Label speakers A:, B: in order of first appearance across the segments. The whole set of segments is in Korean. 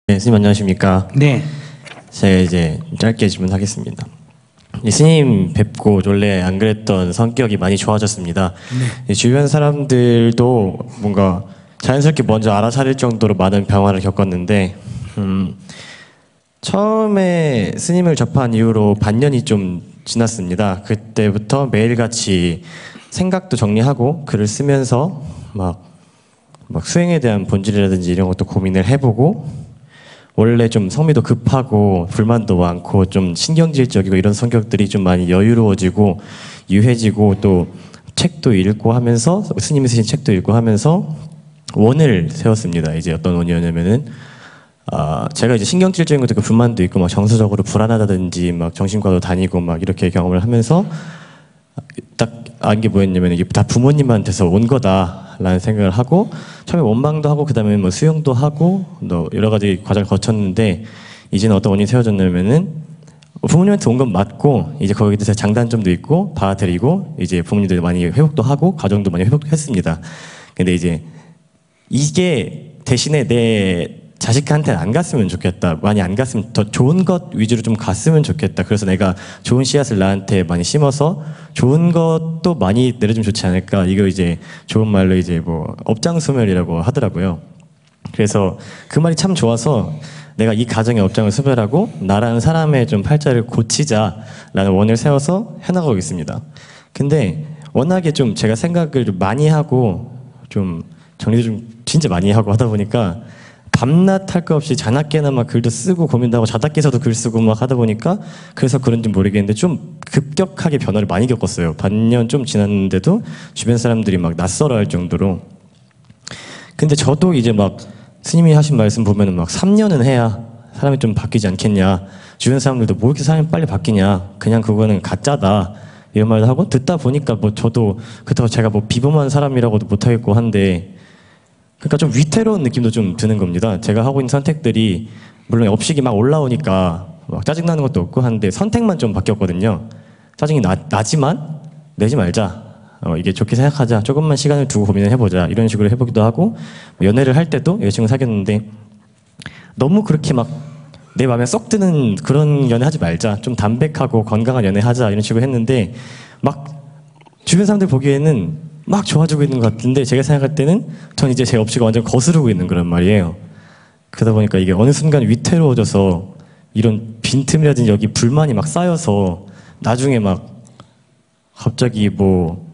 A: 네, 스님 안녕하십니까?
B: 네.
A: 제가 이제 짧게 질문하겠습니다. 스님 뵙고 원래 안 그랬던 성격이 많이 좋아졌습니다.
B: 네.
A: 주변 사람들도 뭔가 자연스럽게 먼저 알아차릴 정도로 많은 변화를 겪었는데 처음에 스님을 접한 이후로 반년이 좀 지났습니다. 그때부터 매일같이 생각도 정리하고 글을 쓰면서 막 수행에 대한 본질이라든지 이런 것도 고민을 해보고 원래 좀 성미도 급하고 불만도 많고 좀 신경질적이고 이런 성격들이 좀 많이 여유로워지고 유해지고 또 책도 읽고 하면서 스님이 쓰신 책도 읽고 하면서 원을 세웠습니다. 이제 어떤 원이었냐면은 제가 이제 신경질적인 것도 있고 불만도 있고 막 정서적으로 불안하다든지 막 정신과도 다니고 막 이렇게 경험을 하면서 딱 안 게 뭐였냐면 이게 다 부모님한테서 온 거다라는 생각을 하고 처음에 원망도 하고 그다음에 뭐 수용도 하고 또 여러 가지 과정을 거쳤는데 이제는 어떤 원인이 세워졌냐면은 부모님한테 온 건 맞고 이제 거기에 대해서 장단점도 있고 받아들이고 이제 부모님들 많이 회복도 하고 가정도 많이 회복했습니다. 근데 이제 이게 대신에 내 자식한테는 안 갔으면 좋겠다. 많이 안 갔으면 더 좋은 것 위주로 좀 갔으면 좋겠다. 그래서 내가 좋은 씨앗을 나한테 많이 심어서 좋은 것도 많이 내려주면 좋지 않을까. 이거 이제 좋은 말로 이제 뭐 업장소멸이라고 하더라고요. 그래서 그 말이 참 좋아서 내가 이 가정의 업장을 소멸하고 나라는 사람의 좀 팔자를 고치자라는 원을 세워서 해나가고 있습니다. 근데 워낙에 좀 제가 생각을 좀 많이 하고 좀 정리도 좀 진짜 많이 하고 하다 보니까 밤낮 할 거 없이 자나깨나 막 글도 쓰고 고민도 하고 자다 깨서도 글 쓰고 막 하다 보니까 그래서 그런지 모르겠는데 좀 급격하게 변화를 많이 겪었어요. 반년 좀 지났는데도 주변 사람들이 막 낯설어할 정도로. 근데 저도 이제 막 스님이 하신 말씀 보면은 막 3년은 해야 사람이 좀 바뀌지 않겠냐. 주변 사람들도 뭐 이렇게 사람이 빨리 바뀌냐. 그냥 그거는 가짜다. 이런 말도 하고 듣다 보니까 뭐 저도 그렇다고 제가 뭐 비범한 사람이라고도 못하겠고 한데 그러니까 좀 위태로운 느낌도 좀 드는 겁니다. 제가 하고 있는 선택들이 물론 업식이 막 올라오니까 막 짜증나는 것도 없고 한데 선택만 좀 바뀌었거든요. 짜증이 나지만 내지 말자. 이게 좋게 생각하자. 조금만 시간을 두고 고민을 해보자. 이런 식으로 해보기도 하고 연애를 할 때도 여자친구 사귀었는데 너무 그렇게 막 내 마음에 쏙 드는 그런 연애 하지 말자. 좀 담백하고 건강한 연애 하자. 이런 식으로 했는데 막 주변 사람들 보기에는 막 좋아지고 있는 것 같은데 제가 생각할 때는 전 이제 제 업체가 완전 거스르고 있는 그런 말이에요. 그러다 보니까 이게 어느 순간 위태로워져서 이런 빈틈이라든지 여기 불만이 막 쌓여서 나중에 막 갑자기 뭐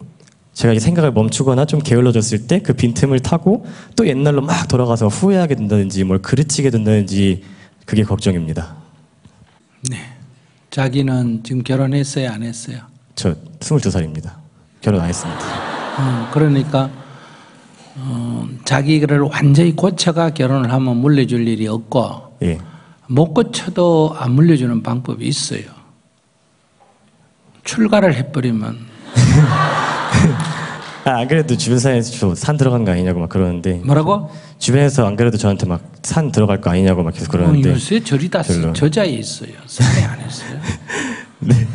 A: 제가 이 생각을 멈추거나 좀 게을러졌을 때 그 빈틈을 타고 또 옛날로 막 돌아가서 후회하게 된다든지 뭘 그르치게 된다든지 그게 걱정입니다.
B: 네. 자기는 지금 결혼했어요, 안 했어요?
A: 저 22살입니다. 결혼 안 했습니다.
B: 그러니까 자기를 완전히 고쳐가 결혼을 하면 물려줄 일이 없고
A: 예.
B: 못 고쳐도 안 물려주는 방법이 있어요. 출가를 해버리면
A: 안 그래도 주변 사이에서 산 들어간 거 아니냐고 막 그러는데
B: 뭐라고?
A: 주변에서 안 그래도 저한테 막 산 들어갈 거 아니냐고 막 계속 그러는데
B: 요새 절이 다 저자에 있어요. 산에 안 했어요.
A: 네.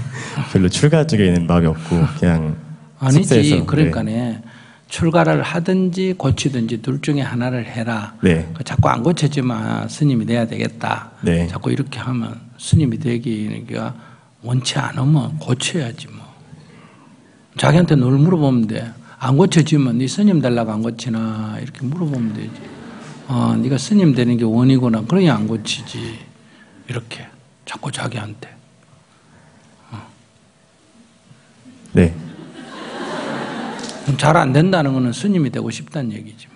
A: 별로 출가 쪽에는 마음이 없고 그냥
B: 아니지.
A: 숙소에서,
B: 그러니까
A: 네.
B: 출가를 하든지 고치든지 둘 중에 하나를 해라.
A: 네.
B: 자꾸 안 고쳐지만 스님이 돼야 되겠다.
A: 네.
B: 자꾸 이렇게 하면 스님이 되기가 원치 않으면 고쳐야지 뭐. 자기한테 늘 물어보면 돼. 안 고쳐지면 네 스님 되려고 안 고치나 이렇게 물어보면 되지. 네가 스님 되는 게 원이구나. 그러니 안 고치지. 이렇게 자꾸 자기한테.
A: 네.
B: 잘 안 된다는 거는 스님이 되고 싶다는 얘기지.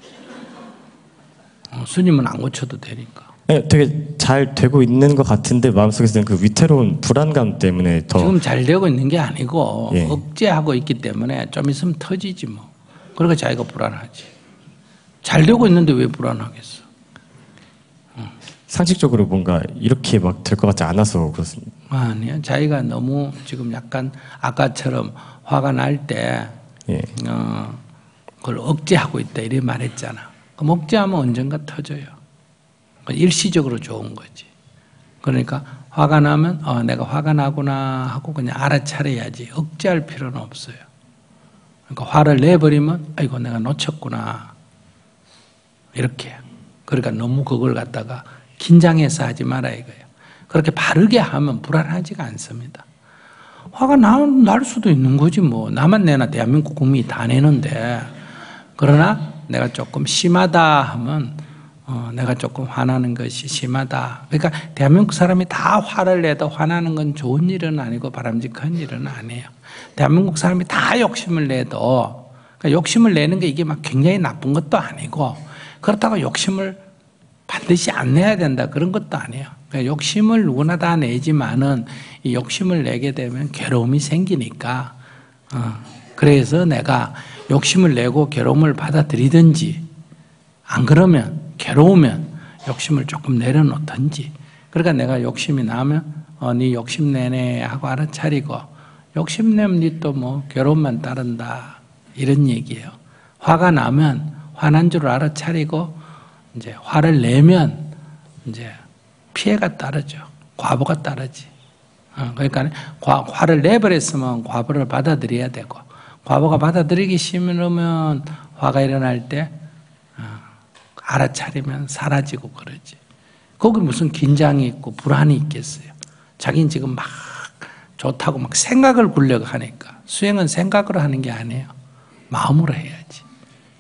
B: 스님은 안 고쳐도 되니까.
A: 네, 되게 잘 되고 있는 것 같은데 마음속에서는 그 위태로운 불안감 때문에 더
B: 지금 잘 되고 있는 게 아니고
A: 예.
B: 억제하고 있기 때문에 좀 있으면 터지지 뭐. 그러니까 자기가 불안하지. 잘 되고 있는데 왜 불안하겠어?
A: 상식적으로 뭔가 이렇게 막 될 것 같지 않아서 그렇습니다.
B: 아니요. 자기가 너무 지금 약간 아까처럼 화가 날 때
A: 예.
B: 그걸 억제하고 있다 이래 말했잖아. 그럼 억제하면 언젠가 터져요. 일시적으로 좋은 거지. 그러니까 화가 나면 내가 화가 나구나 하고 그냥 알아차려야지. 억제할 필요는 없어요. 그러니까 화를 내버리면 아이고 내가 놓쳤구나 이렇게. 그러니까 너무 그걸 갖다가 긴장해서 하지 마라 이거예요. 그렇게 바르게 하면 불안하지가 않습니다. 화가 날 수도 있는 거지 뭐. 나만 내나 대한민국 국민이 다 내는데. 그러나 내가 조금 심하다 하면 내가 조금 화나는 것이 심하다. 그러니까 대한민국 사람이 다 화를 내도 화나는 건 좋은 일은 아니고 바람직한 일은 아니에요. 대한민국 사람이 다 욕심을 내도 그러니까 욕심을 내는 게 이게 막 굉장히 나쁜 것도 아니고 그렇다고 욕심을 반드시 안 내야 된다 그런 것도 아니에요. 그러니까 욕심을 누구나 다 내지만은 이 욕심을 내게 되면 괴로움이 생기니까 그래서 내가 욕심을 내고 괴로움을 받아들이든지 안 그러면 괴로우면 욕심을 조금 내려놓든지 그러니까 내가 욕심이 나면 네 욕심 내네 하고 알아차리고 욕심 내면 네 또 뭐 괴로움만 따른다 이런 얘기예요. 화가 나면 화난 줄 알아차리고 이제 화를 내면 이제 피해가 따르죠. 과보가 따르지. 그러니까 화를 내버렸으면 과보를 받아들여야 되고 과보가 받아들이기 싫으면 화가 일어날 때 알아차리면 사라지고 그러지. 거기 무슨 긴장이 있고 불안이 있겠어요. 자기는 지금 막 좋다고 막 생각을 굴려고 하니까 수행은 생각으로 하는 게 아니에요. 마음으로 해야지.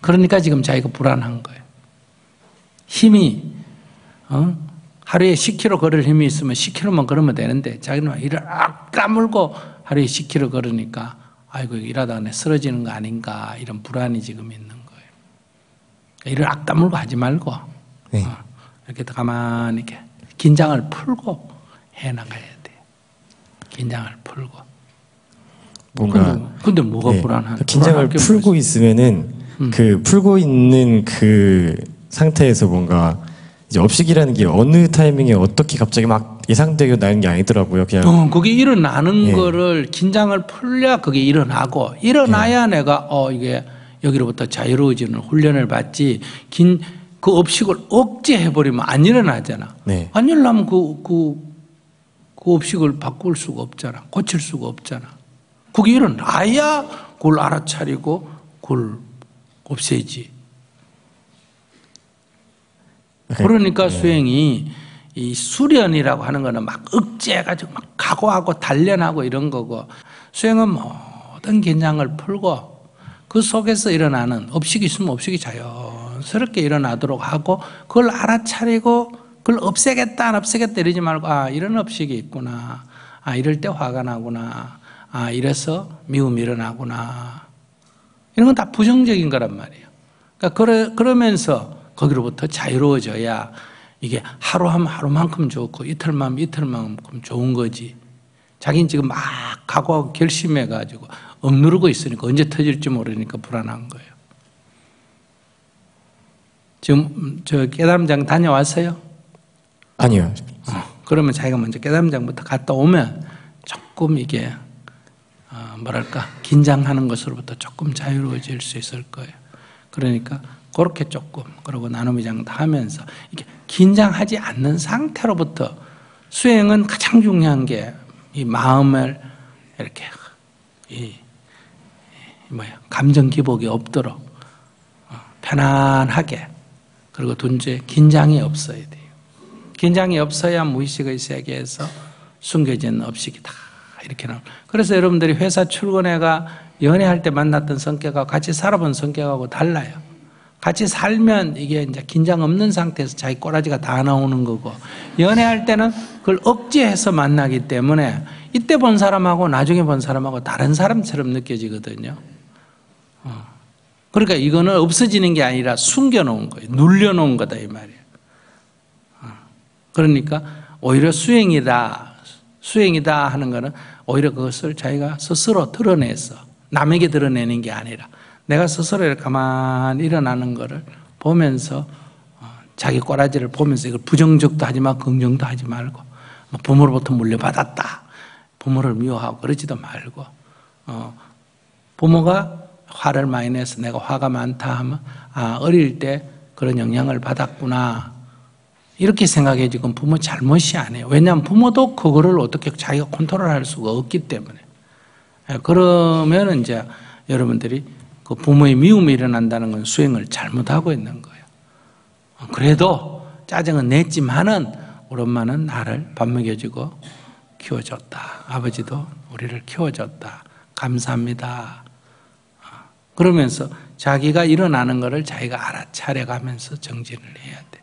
B: 그러니까 지금 자기가 불안한 거예요. 힘이 하루에 10km 걸을 힘이 있으면 10km만 걸으면 되는데 자기는 이를 악 까물고 하루에 10km 걸으니까 아이고 일하다가 내 쓰러지는 거 아닌가 이런 불안이 지금 있는 거예요. 이를 악 다물고 하지 말고
A: 네.
B: 이렇게 가만히 이렇게 긴장을 풀고 해나가야 돼요. 긴장을 풀고.
A: 뭔가
B: 근데 뭐가
A: 네.
B: 불안한?
A: 긴장을 풀고 있으면은 그 풀고 있는 그 상태에서 뭔가 이제 업식이라는 게 어느 타이밍에 어떻게 갑자기 막 예상되게 나는 게 아니더라고요. 그냥
B: 그게 일어나는
A: 예.
B: 거를 긴장을 풀려 그게 일어나고 일어나야 내가 이게 여기로부터 자유로워지는 훈련을 받지 그 업식을 억제해버리면 안 일어나잖아.
A: 네.
B: 안 일어나면 그 업식을 바꿀 수가 없잖아. 고칠 수가 없잖아. 그게 일어나야 그걸 알아차리고 그걸 없애지. 그러니까 수행이 이 수련이라고 하는 거는 막 억제해가지고 막 각오하고 단련하고 이런 거고 수행은 모든 긴장을 풀고 그 속에서 일어나는 업식이 있으면 업식이 자연스럽게 일어나도록 하고 그걸 알아차리고 그걸 없애겠다 안 없애겠다 이러지 말고 이런 업식이 있구나. 이럴 때 화가 나구나. 이래서 미움이 일어나구나. 이런 건 다 부정적인 거란 말이에요. 그러니까 그러면서 거기로부터 자유로워져야 이게 하루 하면 하루만큼 좋고 이틀만 하면 이틀만큼 좋은 거지. 자기는 지금 막 각오하고 결심해가지고 억누르고 있으니까 언제 터질지 모르니까 불안한 거예요. 지금 저 깨달음장 다녀왔어요?
A: 아니요.
B: 그러면 자기가 먼저 깨달음장부터 갔다 오면 조금 이게 뭐랄까 긴장하는 것으로부터 조금 자유로워질 수 있을 거예요. 그러니까 그렇게 조금 그리고 나눔의장 다 하면서 이렇게 긴장하지 않는 상태로부터 수행은 가장 중요한 게 이 마음을 이렇게 감정 기복이 없도록 편안하게 그리고 둘째 긴장이 없어야 돼요. 긴장이 없어야 무의식의 세계에서 숨겨진 업식이 다 이렇게 나옵니다. 그래서 여러분들이 회사 출근해가 연애할 때 만났던 성격하고 같이 살아본 성격하고 달라요. 같이 살면 이게 이제 긴장 없는 상태에서 자기 꼬라지가 다 나오는 거고 연애할 때는 그걸 억제해서 만나기 때문에 이때 본 사람하고 나중에 본 사람하고 다른 사람처럼 느껴지거든요. 그러니까 이거는 없어지는 게 아니라 숨겨놓은 거예요. 눌려놓은 거다 이 말이에요. 그러니까 오히려 수행이다 하는 거는 오히려 그것을 자기가 스스로 드러내서 남에게 드러내는 게 아니라 내가 스스로 이렇게 가만히 일어나는 거를 보면서 자기 꼬라지를 보면서 이걸 부정적도 하지 말고 긍정도 하지 말고 부모로부터 물려받았다. 부모를 미워하고 그러지도 말고 부모가 화를 많이 내서 내가 화가 많다 하면 어릴 때 그런 영향을 받았구나 이렇게 생각해지고 부모 잘못이 아니에요. 왜냐하면 부모도 그거를 어떻게 자기가 컨트롤할 수가 없기 때문에. 그러면 이제 여러분들이 그 부모의 미움이 일어난다는 건 수행을 잘못하고 있는 거예요. 그래도 짜증은 냈지만은 우리 엄마는 나를 밥 먹여주고 키워줬다. 아버지도 우리를 키워줬다. 감사합니다. 그러면서 자기가 일어나는 것을 자기가 알아차려가면서 정진을 해야 돼.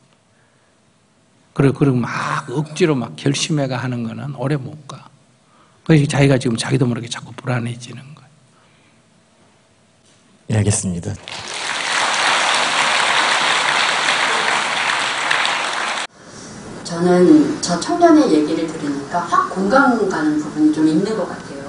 B: 그리고 막 억지로 막 결심해가 하는 거는 오래 못 가. 그래서 자기가 지금 자기도 모르게 자꾸 불안해지는 거예요.
A: 예, 알겠습니다.
C: 저는 저 청년의 얘기를 들으니까 확 공감 가는 부분이 좀 있는 것 같아요.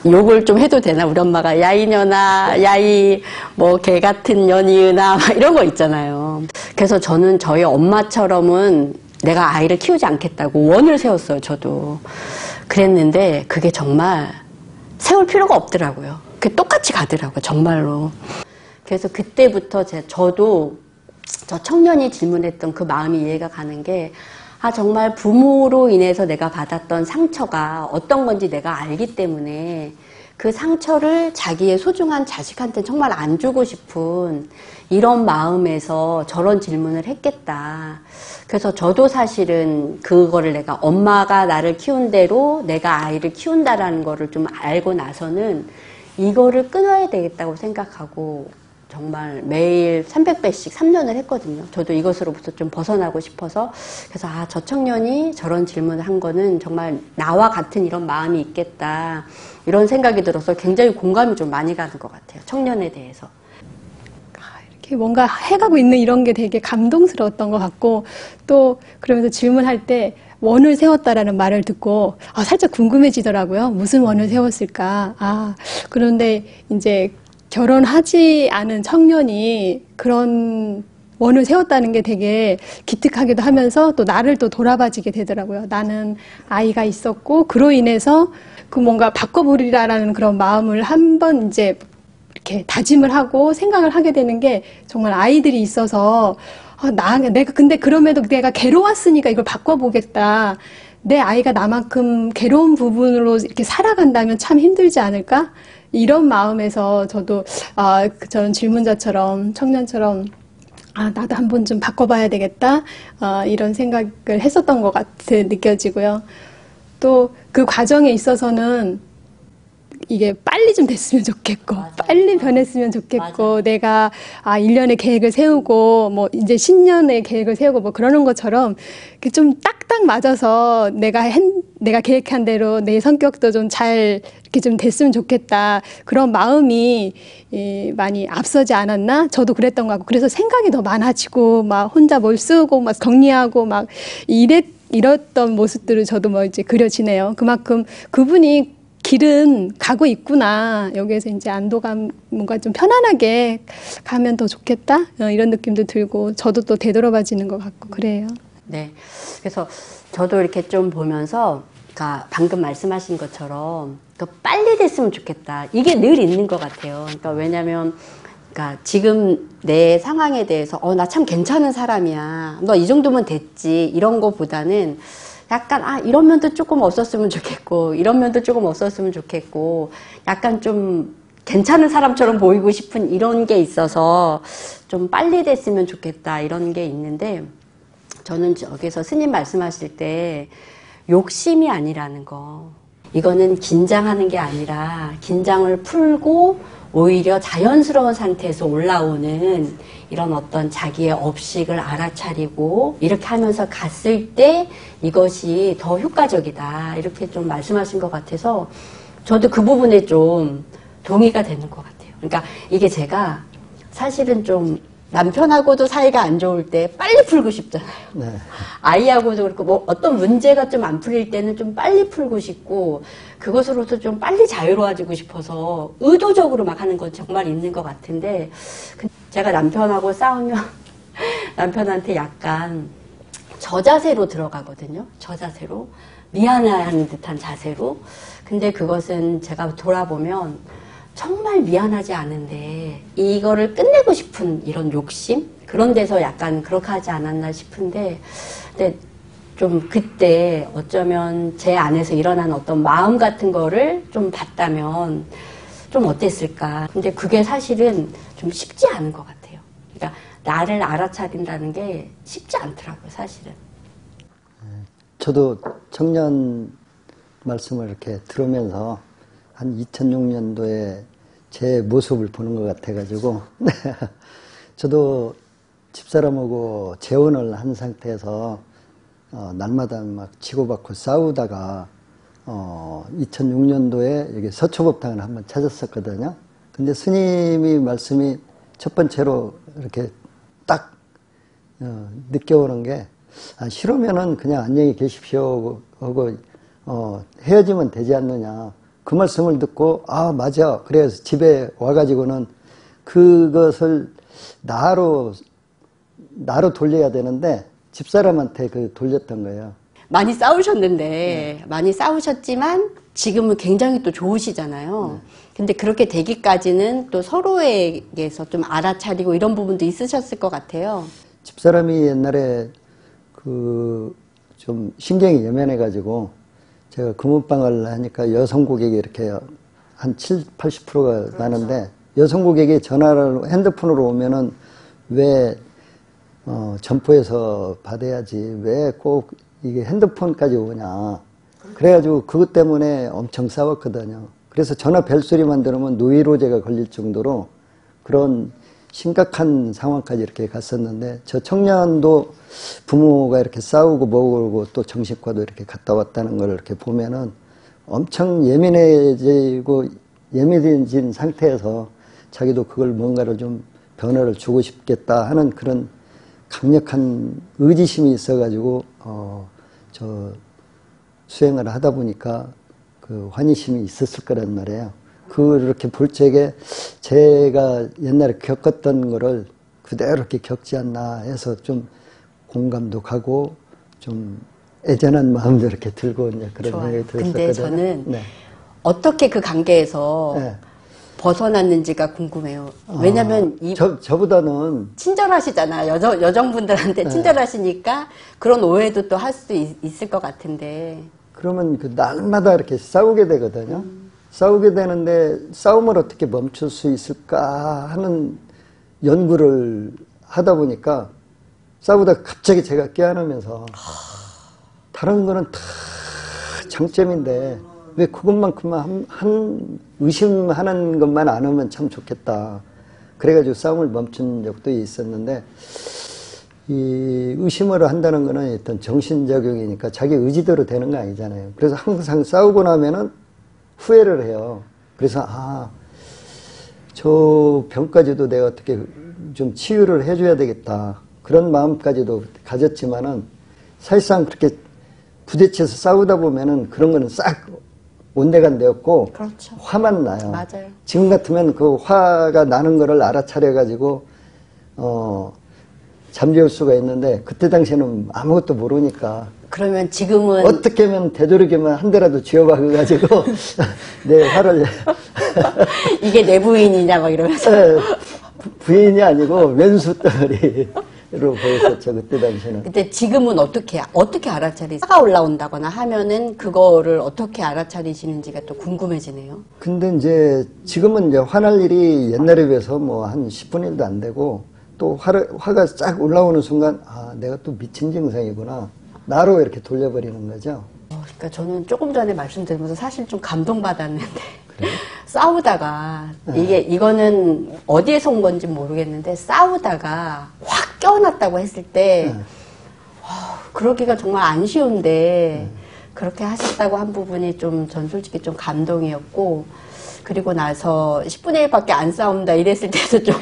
D: 욕을 좀 해도 되나? 우리 엄마가 야 이년아, 야이 뭐 개 같은 년이으나 막 이런 거 있잖아요. 그래서 저는 저희 엄마처럼은 내가 아이를 키우지 않겠다고 원을 세웠어요. 저도 그랬는데 그게 정말 세울 필요가 없더라고요. 그게 똑같이 가더라고요. 정말로. 그래서 그때부터 저도 저 청년이 질문했던 그 마음이 이해가 가는 게 정말 부모로 인해서 내가 받았던 상처가 어떤 건지 내가 알기 때문에 그 상처를 자기의 소중한 자식한테 정말 안 주고 싶은 이런 마음에서 저런 질문을 했겠다. 그래서 저도 사실은 그거를 내가 엄마가 나를 키운 대로 내가 아이를 키운다라는 거를 좀 알고 나서는 이거를 끊어야 되겠다고 생각하고 정말 매일 300배씩 3년을 했거든요. 저도 이것으로부터 좀 벗어나고 싶어서. 그래서 저 청년이 저런 질문을 한 거는 정말 나와 같은 이런 마음이 있겠다. 이런 생각이 들어서 굉장히 공감이 좀 많이 가는 것 같아요. 청년에 대해서.
E: 이렇게 뭔가 해가고 있는 이런 게 되게 감동스러웠던 것 같고, 또 그러면서 질문할 때 원을 세웠다라는 말을 듣고 살짝 궁금해지더라고요. 무슨 원을 세웠을까? 그런데 이제 결혼하지 않은 청년이 그런 원을 세웠다는 게 되게 기특하기도 하면서 또 나를 또 돌아봐지게 되더라고요. 나는 아이가 있었고 그로 인해서 그 뭔가 바꿔보리라라는 그런 마음을 한번 이제 이렇게 다짐을 하고 생각을 하게 되는 게 정말 아이들이 있어서 내가 근데 그럼에도 내가 괴로웠으니까 이걸 바꿔보겠다. 내 아이가 나만큼 괴로운 부분으로 이렇게 살아간다면 참 힘들지 않을까? 이런 마음에서 저도 저런 질문자처럼 청년처럼 나도 한번 좀 바꿔봐야 되겠다 이런 생각을 했었던 것 느껴지고요. 또 그 과정에 있어서는 이게 빨리 좀 됐으면 좋겠고
D: 맞아요.
E: 빨리 변했으면 좋겠고
D: 맞아요.
E: 내가 1년의 계획을 세우고 뭐 이제 10년의 계획을 세우고 뭐 그러는 것처럼 좀 딱딱 맞아서 내가 계획한 대로 내 성격도 좀 잘 이렇게 좀 됐으면 좋겠다. 그런 마음이 많이 앞서지 않았나? 저도 그랬던 것 같고 그래서 생각이 더 많아지고 막 혼자 뭘 쓰고 막 정리하고 막 이랬던 모습들을 저도 뭐 이제 그려지네요. 그만큼 그분이 길은 가고 있구나. 여기에서 이제 안도감, 뭔가 좀 편안하게 가면 더 좋겠다. 이런 느낌도 들고, 저도 또 되돌아봐지는 것 같고, 그래요.
D: 네. 그래서 저도 이렇게 좀 보면서, 그러니까 방금 말씀하신 것처럼, 빨리 됐으면 좋겠다. 이게 늘 있는 것 같아요. 그러니까 왜냐면, 그러니까 지금 내 상황에 대해서, 나 참 괜찮은 사람이야. 너 이 정도면 됐지. 이런 거보다는, 약간 이런 면도 조금 없었으면 좋겠고 이런 면도 조금 없었으면 좋겠고 약간 좀 괜찮은 사람처럼 보이고 싶은 이런 게 있어서 좀 빨리 됐으면 좋겠다 이런 게 있는데 저는 여기서 스님 말씀하실 때 욕심이 아니라는 거 이거는 긴장하는 게 아니라 긴장을 풀고 오히려 자연스러운 상태에서 올라오는 이런 어떤 자기의 업식을 알아차리고 이렇게 하면서 갔을 때 이것이 더 효과적이다. 이렇게 좀 말씀하신 것 같아서 저도 그 부분에 좀 동의가 되는 것 같아요. 그러니까 이게 제가 사실은 좀 남편하고도 사이가 안 좋을 때 빨리 풀고 싶잖아요. 네. 아이하고도 그렇고 뭐 어떤 문제가 좀 안 풀릴 때는 좀 빨리 풀고 싶고 그것으로서 좀 빨리 자유로워지고 싶어서 의도적으로 막 하는 건 정말 있는 것 같은데 제가 남편하고 싸우면 남편한테 약간 저자세로 들어가거든요. 저자세로. 미안해하는 듯한 자세로. 근데 그것은 제가 돌아보면 정말 미안하지 않은데 이거를 끝내고 싶은 이런 욕심? 그런 데서 약간 그렇게 하지 않았나 싶은데, 근데 좀 그때 어쩌면 제 안에서 일어난 어떤 마음 같은 거를 좀 봤다면 좀 어땠을까. 근데 그게 사실은 좀 쉽지 않은 것 같아요. 그러니까 나를 알아차린다는 게 쉽지 않더라고요, 사실은.
F: 저도 청년 말씀을 이렇게 들으면서 한 2006년도에 제 모습을 보는 것 같아가지고 저도 집사람하고 재혼을 한 상태에서 날마다 막 치고받고 싸우다가 2006년도에 여기 서초법당을 한번 찾았었거든요. 근데 스님이 말씀이 첫 번째로 이렇게 딱 느껴오는 게 싫으면은 그냥 안녕히 계십시오 하고 헤어지면 되지 않느냐. 그 말씀을 듣고 맞아. 그래서 집에 와가지고는 그것을 나로 돌려야 되는데 집사람한테 돌렸던 거예요.
D: 많이 싸우셨는데, 많이 싸우셨지만 지금은 굉장히 또 좋으시잖아요. 근데 그렇게 되기까지는 또 서로에게서 좀 알아차리고 이런 부분도 있으셨을 것 같아요.
F: 집사람이 옛날에 좀 신경이 예민해가지고 제가 금은방을 하니까 여성 고객이 이렇게 한 80%가 나는데, 여성 고객이 전화를 핸드폰으로 오면은 왜 점포에서 받아야지 왜 꼭 이게 핸드폰까지 오냐. 그래가지고 그것 때문에 엄청 싸웠거든요. 그래서 전화 벨소리만 들으면 노이로제가 걸릴 정도로 그런 심각한 상황까지 이렇게 갔었는데, 저 청년도 부모가 이렇게 싸우고 뭐고 또 정신과도 이렇게 갔다 왔다는 걸 이렇게 보면은 엄청 예민해진 상태에서 자기도 그걸 뭔가를 좀 변화를 주고 싶겠다 하는 그런 강력한 의지심이 있어가지고 저 수행을 하다 보니까 그 환희심이 있었을 거란 말이에요. 그렇게 볼 적에 제가 옛날에 겪었던 거를 그대로 이렇게 겪지 않나 해서 좀 공감도 가고 좀 애잔한 마음도 이렇게 들고 이제 그런
D: 좋아요.
F: 생각이 들었거든요.
D: 근데 저는
F: 네.
D: 어떻게 그 관계에서
F: 네.
D: 벗어났는지가 궁금해요. 왜냐면
F: 저보다는
D: 친절하시잖아요. 여성분들한테 친절하시니까 그런 오해도 또 할 수 있을 것 같은데.
F: 그러면 그 날마다 이렇게 싸우게 되거든요. 싸우게 되는데 싸움을 어떻게 멈출 수 있을까 하는 연구를 하다 보니까 싸우다 갑자기 제가 깨어나면서 다른 거는 다 장점인데 왜 그것만큼만 한 의심하는 것만 안 하면 참 좋겠다. 그래가지고 싸움을 멈춘 적도 있었는데, 이 의심을 한다는 거는 어떤 정신작용이니까 자기 의지대로 되는 거 아니잖아요. 그래서 항상 싸우고 나면은 후회를 해요. 그래서 저 병까지도 내가 어떻게 좀 치유를 해줘야 되겠다. 그런 마음까지도 가졌지만은 사실상 그렇게 부딪혀서 싸우다 보면은 그런 거는 싹 온데간데없고
D: 그렇죠.
F: 화만 나요.
D: 맞아요.
F: 지금 같으면 그 화가 나는 거를 알아차려가지고 잠재울 수가 있는데, 그때 당시에는 아무것도 모르니까
D: 그러면 지금은
F: 어떻게 하면 되도록이면 한 대라도 쥐어박아가지고 내 화를
D: 이게 내 부인이냐 막 이러면서.
F: 부인이 아니고 왼수덩어리로 보였었죠, 그때 당시에는.
D: 근데 지금은 어떻게 알아차리세요? 화가 올라온다거나 하면은 그거를 어떻게 알아차리시는지가 또 궁금해지네요.
F: 근데 이제 지금은 이제 화날 일이 옛날에 비해서 뭐 한 10분의 1도 안 되고, 또 화가 쫙 올라오는 순간 내가 또 미친 증상이구나, 나로 이렇게 돌려버리는 거죠.
D: 그러니까 저는 조금 전에 말씀드리면서 사실 좀 감동받았는데 싸우다가 이거는 어디에서 온 건지 모르겠는데 싸우다가 확 깨어났다고 했을 때 그러기가 정말 안 쉬운데 그렇게 하셨다고 한 부분이 좀 전 솔직히 좀 감동이었고, 그리고 나서 10분의 1밖에 안 싸운다 이랬을 때도 좀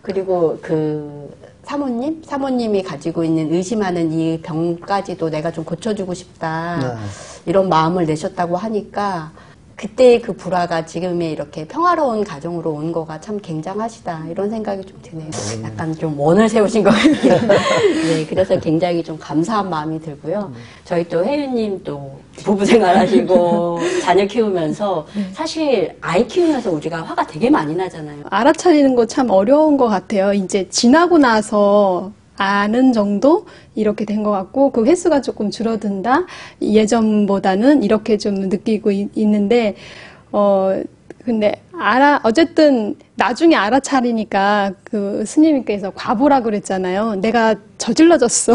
D: 그리고 그 사모님이 가지고 있는 의심하는 이 병까지도 내가 좀 고쳐주고 싶다 이런 마음을 내셨다고 하니까 그때의 그 불화가 지금의 이렇게 평화로운 가정으로 온 거가 참 굉장하시다 이런 생각이 좀 드네요. 약간 좀 원을 세우신 것 같아요. 네, 그래서 굉장히 좀 감사한 마음이 들고요. 저희 또 혜윤님 또 부부 생활하시고 자녀 키우면서 사실 아이 키우면서 우리가 화가 되게 많이 나잖아요.
E: 알아차리는 거 참 어려운 것 같아요. 이제 지나고 나서 아는 정도 이렇게 된 것 같고 그 횟수가 조금 줄어든다 예전보다는 이렇게 좀 느끼고 있는데 근데 어쨌든 나중에 알아차리니까 그 스님께서 과보라 그랬잖아요. 내가 저질러졌어.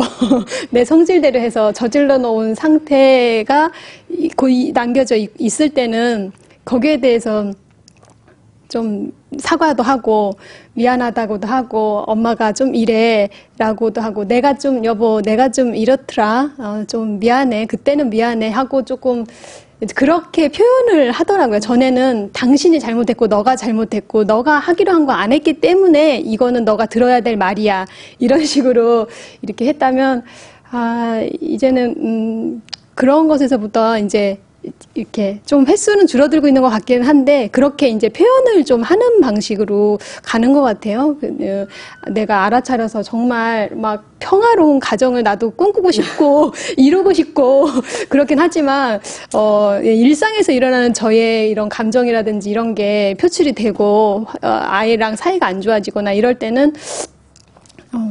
E: 내 성질대로 해서 저질러 놓은 상태가 남겨져 있을 때는 거기에 대해서 좀 사과도 하고 미안하다고도 하고 엄마가 좀 이래라고도 하고 여보 내가 좀 이렇더라 좀 미안해 그때는 미안해 하고 조금 그렇게 표현을 하더라고요. 전에는 당신이 잘못했고 너가 잘못했고 너가 하기로 한 거 안 했기 때문에 이거는 너가 들어야 될 말이야 이런 식으로 이렇게 했다면 이제는 그런 것에서부터 이제 이렇게 좀 횟수는 줄어들고 있는 것 같기는 한데 그렇게 이제 표현을 좀 하는 방식으로 가는 것 같아요. 내가 알아차려서 정말 막 평화로운 가정을 나도 꿈꾸고 싶고 이루고 싶고 그렇긴 하지만 일상에서 일어나는 저의 이런 감정이라든지 이런 게 표출이 되고 아이랑 사이가 안 좋아지거나 이럴 때는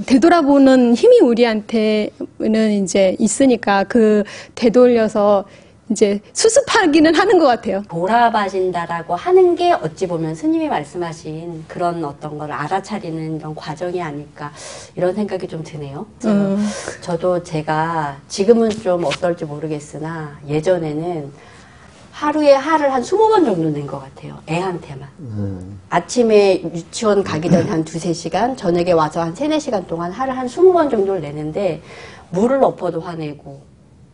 E: 되돌아보는 힘이 우리한테는 이제 있으니까 되돌려서 이제 수습하기는 하는 것 같아요.
D: 돌아봐진다라고 하는 게 어찌 보면 스님이 말씀하신 그런 어떤 걸 알아차리는 이런 과정이 아닐까 이런 생각이 좀 드네요. 저도 제가 지금은 좀 어떨지 모르겠으나 예전에는 하루에 화를 한 20번 정도 낸 것 같아요. 애한테만. 아침에 유치원 가기 전에 한 2-3시간, 저녁에 와서 한 3-4시간 동안 화를 한 20번 정도를 내는데 물을 엎어도 화내고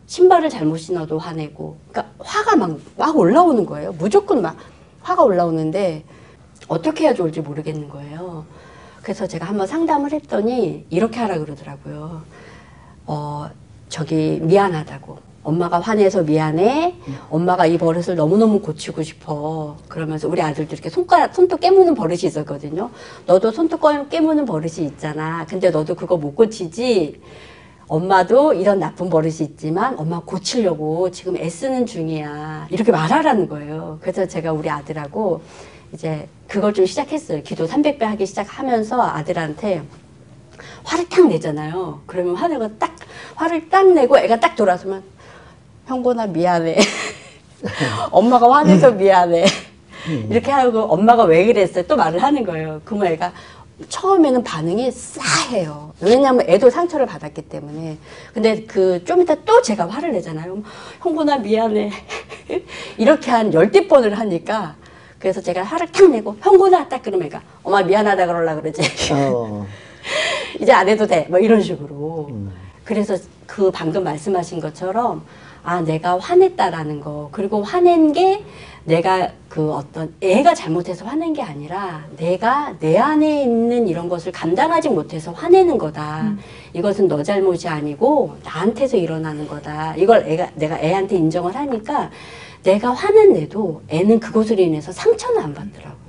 D: 신발을 잘못 신어도 화내고 그러니까 화가 막 올라오는 거예요. 무조건 막 화가 올라오는데 어떻게 해야 좋을지 모르겠는 거예요. 그래서 제가 한번 상담을 했더니 이렇게 하라 그러더라고요. 미안하다고. 엄마가 화내서 미안해. 엄마가 이 버릇을 너무너무 고치고 싶어. 그러면서 우리 아들도 이렇게 손톱 깨무는 버릇이 있었거든요. 너도 손톱 깨무는 버릇이 있잖아. 근데 너도 그거 못 고치지. 엄마도 이런 나쁜 버릇이 있지만 엄마 고치려고 지금 애쓰는 중이야. 이렇게 말하라는 거예요. 그래서 제가 우리 아들하고 이제 그걸 좀 시작했어요. 기도 300배 하기 시작하면서 아들한테 화를 딱 내잖아요. 그러면 화를 딱 내고 애가 딱 돌아서면 형곤아 미안해. 엄마가 화내서 미안해. 이렇게 하고 엄마가 왜 그랬어요? 또 말을 하는 거예요. 그러면 애가 처음에는 반응이 싸해요. 왜냐하면 애도 상처를 받았기 때문에. 근데 좀 이따 또 제가 화를 내잖아요. 형곤아 미안해. 이렇게 한 10번을 하니까 그래서 제가 화를 탁 내고 형곤아 딱 그러면 애가 엄마 미안하다 그러려 그러지. 이제 안 해도 돼. 뭐 이런 식으로. 그래서 방금 말씀하신 것처럼 내가 화냈다라는 거 그리고 화낸 게 내가 애가 잘못해서 화낸 게 아니라 내가 내 안에 있는 이런 것을 감당하지 못해서 화내는 거다. 이것은 너 잘못이 아니고 나한테서 일어나는 거다. 이걸 내가 애한테 인정을 하니까 내가 화는 내도 애는 그것으로 인해서 상처는 안 받더라고요.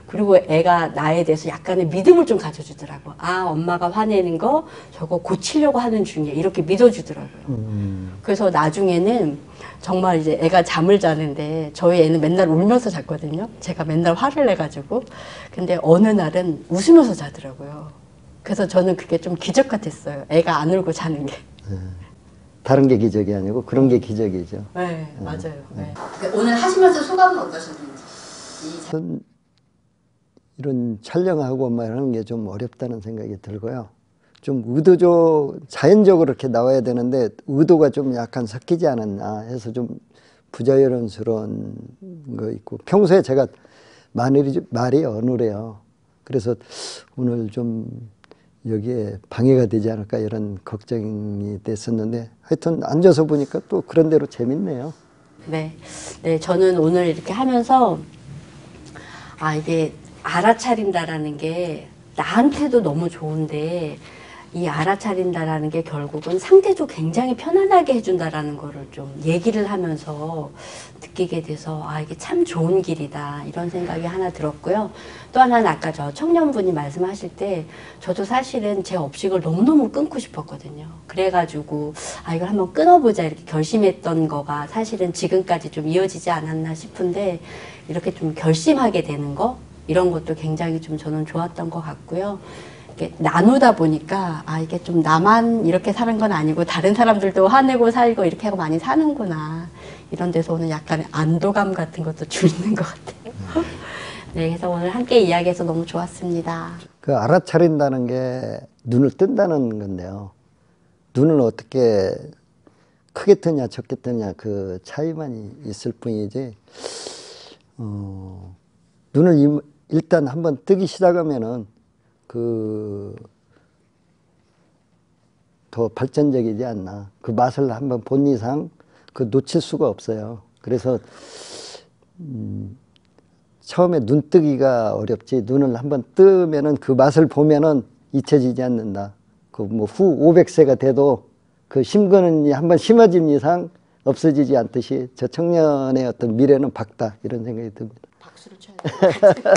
D: 그리고 애가 나에 대해서 약간의 믿음을 좀 가져주더라고. 엄마가 화내는 거 저거 고치려고 하는 중이야. 이렇게 믿어주더라고요. 그래서 나중에는 정말 이제 애가 잠을 자는데 저희 애는 맨날 울면서 잤거든요. 제가 맨날 화를 내가지고. 근데 어느 날은 웃으면서 자더라고요. 그래서 저는 그게 좀 기적 같았어요. 애가 안 울고 자는 게.
F: 다른 게 기적이 아니고 그런 게 기적이죠.
D: 네, 맞아요. 네. 오늘 하시면서 소감은 어떠셨는지?
F: 이런 촬영하고 하는 게 좀 어렵다는 생각이 들고요. 좀 자연적으로 이렇게 나와야 되는데 의도가 좀 약간 섞이지 않았나 해서 좀 부자연스러운 거 있고 평소에 제가 말이 어눌해요. 그래서 오늘 좀 여기에 방해가 되지 않을까 이런 걱정이 됐었는데 하여튼 앉아서 보니까 또 그런 대로 재밌네요.
D: 네, 저는 오늘 이렇게 하면서 이게 알아차린다라는 게 나한테도 너무 좋은데 이 알아차린다라는 게 결국은 상대도 굉장히 편안하게 해준다라는 거를 좀 얘기를 하면서 느끼게 돼서 아 이게 참 좋은 길이다 이런 생각이 하나 들었고요. 또 하나는 아까 저 청년분이 말씀하실 때 저도 사실은 제 업식을 너무너무 끊고 싶었거든요. 그래가지고 아 이걸 한번 끊어보자 이렇게 결심했던 거가 사실은 지금까지 좀 이어지지 않았나 싶은데 이렇게 좀 결심하게 되는 거 이런 것도 굉장히 좀 저는 좋았던 것 같고요. 이렇게 나누다 보니까 아 이게 좀 나만 이렇게 사는 건 아니고 다른 사람들도 화내고 살고 이렇게 하고 많이 사는구나 이런 데서 오는 약간의 안도감 같은 것도 주는 것 같아요. 네, 그래서 오늘 함께 이야기해서 너무 좋았습니다.
F: 그 알아차린다는 게 눈을 뜬다는 건데요. 눈을 어떻게 크게 뜨냐 적게 뜨냐 그 차이만 있을 뿐이지 눈을 일단 한번 뜨기 시작하면은 더 발전적이지 않나. 그 맛을 한번 본 이상 그 놓칠 수가 없어요. 그래서 처음에 눈 뜨기가 어렵지 눈을 한번 뜨면은 그 맛을 보면은 잊혀지지 않는다. 그 뭐 후 500세가 돼도 그 심근이 한번 심어진 이상 없어지지 않듯이 저 청년의 어떤 미래는 밝다 이런 생각이 듭니다.
D: 박수를 쳐야 돼요.